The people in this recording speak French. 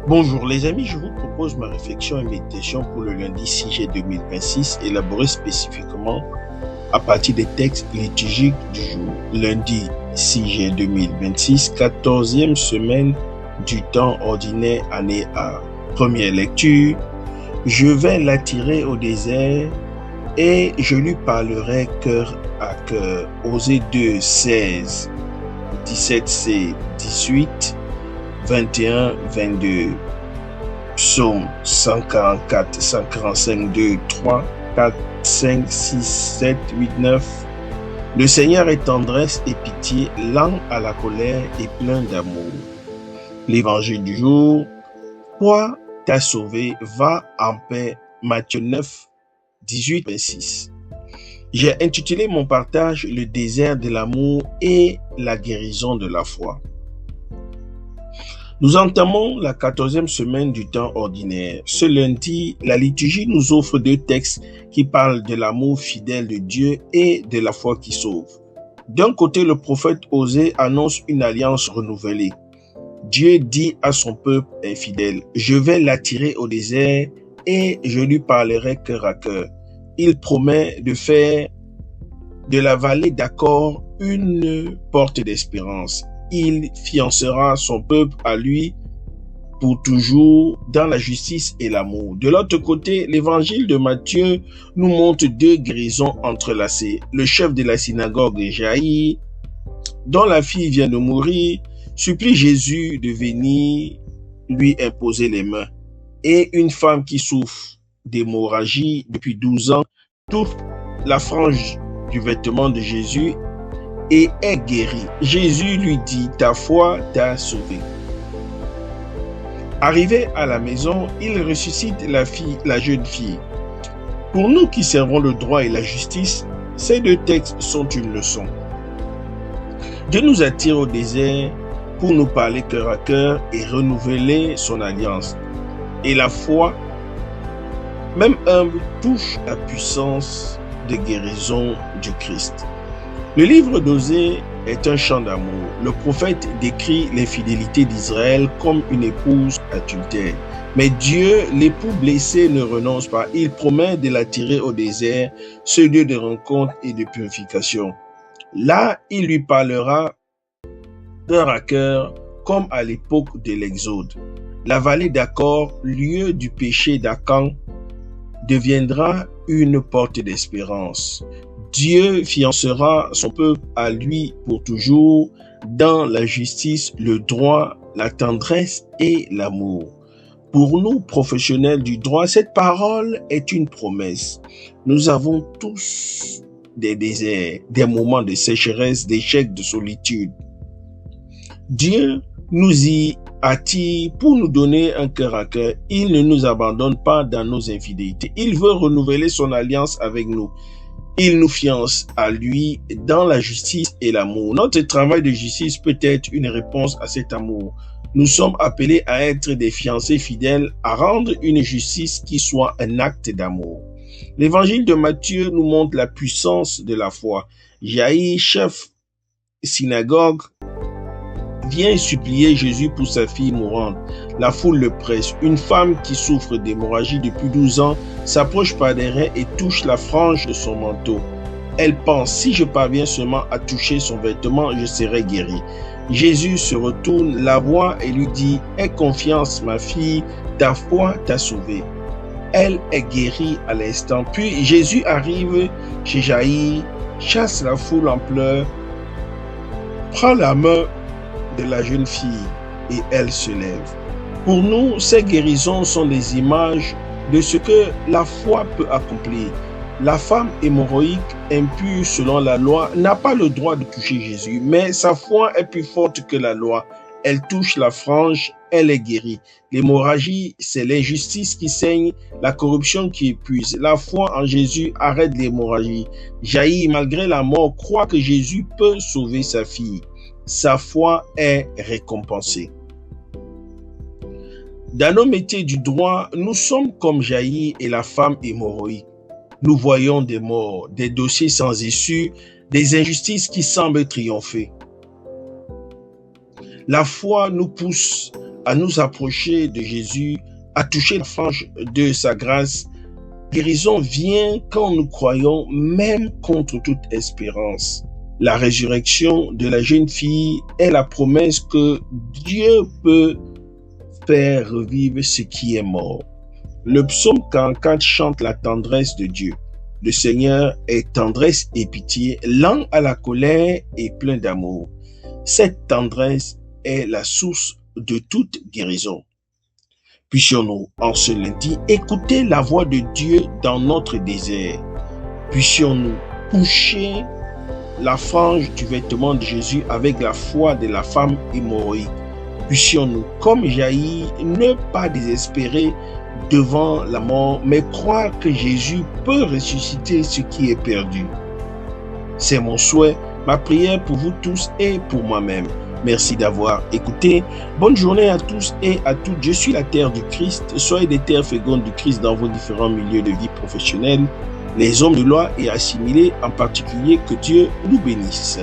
Bonjour les amis, je vous propose ma réflexion et méditation pour le lundi 6 juillet 2026, élaborée spécifiquement à partir des textes liturgiques du jour. Lundi 6 juillet 2026, 14e semaine du temps ordinaire, année A. Première lecture, je vais l'attirer au désert et je lui parlerai cœur à cœur. Osée 2, 16, 17c, 18, 21, 22. Psaume 144, 145, 2, 3, 4, 5, 6, 7, 8, 9. Le Seigneur est tendresse et pitié, lent à la colère et plein d'amour. L'évangile du jour, toi t'as sauvé, va en paix. Matthieu 9, 18, 26. J'ai intitulé mon partage Le désert de l'amour et la guérison de la foi. Nous entamons la 14e semaine du temps ordinaire. Ce lundi, la liturgie nous offre deux textes qui parlent de l'amour fidèle de Dieu et de la foi qui sauve. D'un côté, le prophète Osée annonce une alliance renouvelée. Dieu dit à son peuple infidèle, « Je vais l'attirer au désert et je lui parlerai cœur à cœur. » Il promet de faire de la vallée d'Accord une porte d'espérance. Il fiancera son peuple à lui pour toujours dans la justice et l'amour. De l'autre côté, l'évangile de Matthieu nous montre deux guérisons entrelacées. Le chef de la synagogue, Jaïr, dont la fille vient de mourir, supplie Jésus de venir lui imposer les mains. Et une femme qui souffre d'hémorragie depuis 12 ans touche la frange du vêtement de Jésus et est guéri. Jésus lui dit, ta foi t'a sauvé. Arrivé à la maison, il ressuscite la jeune fille. Pour nous qui servons le droit et la justice, ces deux textes sont une leçon. Dieu nous attire au désert pour nous parler cœur à cœur et renouveler son alliance. Et la foi, même humble, touche la puissance de guérison du Christ. Le livre d'Osée est un chant d'amour. Le prophète décrit l'infidélité d'Israël comme une épouse adultère. Mais Dieu, l'époux blessé, ne renonce pas. Il promet de l'attirer au désert, ce lieu de rencontre et de purification. Là, il lui parlera cœur à cœur, comme à l'époque de l'Exode. La vallée d'Accord, lieu du péché d'Akan, deviendra une porte d'espérance. Dieu fiancera son peuple à lui pour toujours dans la justice, le droit, la tendresse et l'amour. Pour nous, professionnels du droit, cette parole est une promesse. Nous avons tous des déserts, des moments de sécheresse, d'échec, de solitude. Dieu nous y attire pour nous donner un cœur à cœur. Il ne nous abandonne pas dans nos infidélités. Il veut renouveler son alliance avec nous. Il nous fiance à lui dans la justice et l'amour. Notre travail de justice peut être une réponse à cet amour. Nous sommes appelés à être des fiancés fidèles, à rendre une justice qui soit un acte d'amour. L'évangile de Matthieu nous montre la puissance de la foi. Jaïr, chef synagogue, vient supplier Jésus pour sa fille mourante. La foule le presse. Une femme qui souffre d'hémorragie depuis 12 ans s'approche par derrière et touche la frange de son manteau. Elle pense, si je parviens seulement à toucher son vêtement, je serai guérie. Jésus se retourne, la voit et lui dit, aie confiance ma fille, ta foi t'a sauvée. Elle est guérie à l'instant. Puis Jésus arrive chez Jaïr, chasse la foule en pleurs, prend la main de la jeune fille et elle se lève. Pour nous, ces guérisons sont des images de ce que la foi peut accomplir. La femme hémorroïque, impure selon la loi, n'a pas le droit de toucher Jésus, mais sa foi est plus forte que la loi. Elle touche la frange, elle est guérie. L'hémorragie, c'est l'injustice qui saigne, la corruption qui épuise. La foi en Jésus arrête l'hémorragie. Jaïr, malgré la mort, croit que Jésus peut sauver sa fille. Sa foi est récompensée. Dans nos métiers du droit, nous sommes comme Jaïr et la femme hémorroïque. Nous voyons des morts, des dossiers sans issue, des injustices qui semblent triompher. La foi nous pousse à nous approcher de Jésus, à toucher la fange de sa grâce. Guérison vient quand nous croyons, même contre toute espérance. La résurrection de la jeune fille est la promesse que Dieu peut faire revivre ce qui est mort. Le psaume 44 chante la tendresse de Dieu. Le Seigneur est tendresse et pitié, lent à la colère et plein d'amour. Cette tendresse est la source de toute guérison. Puissions-nous, en ce lundi, écouter la voix de Dieu dans notre désert. Puissions-nous toucher la frange du vêtement de Jésus avec la foi de la femme hémorroïde. Puissions-nous, comme Jaïr, ne pas désespérer devant la mort, mais croire que Jésus peut ressusciter ce qui est perdu. C'est mon souhait, ma prière pour vous tous et pour moi-même. Merci d'avoir écouté. Bonne journée à tous et à toutes. Je suis la terre du Christ. Soyez des terres fécondes du Christ dans vos différents milieux de vie professionnelle. Les hommes de loi et assimilés en particulier, que Dieu nous bénisse.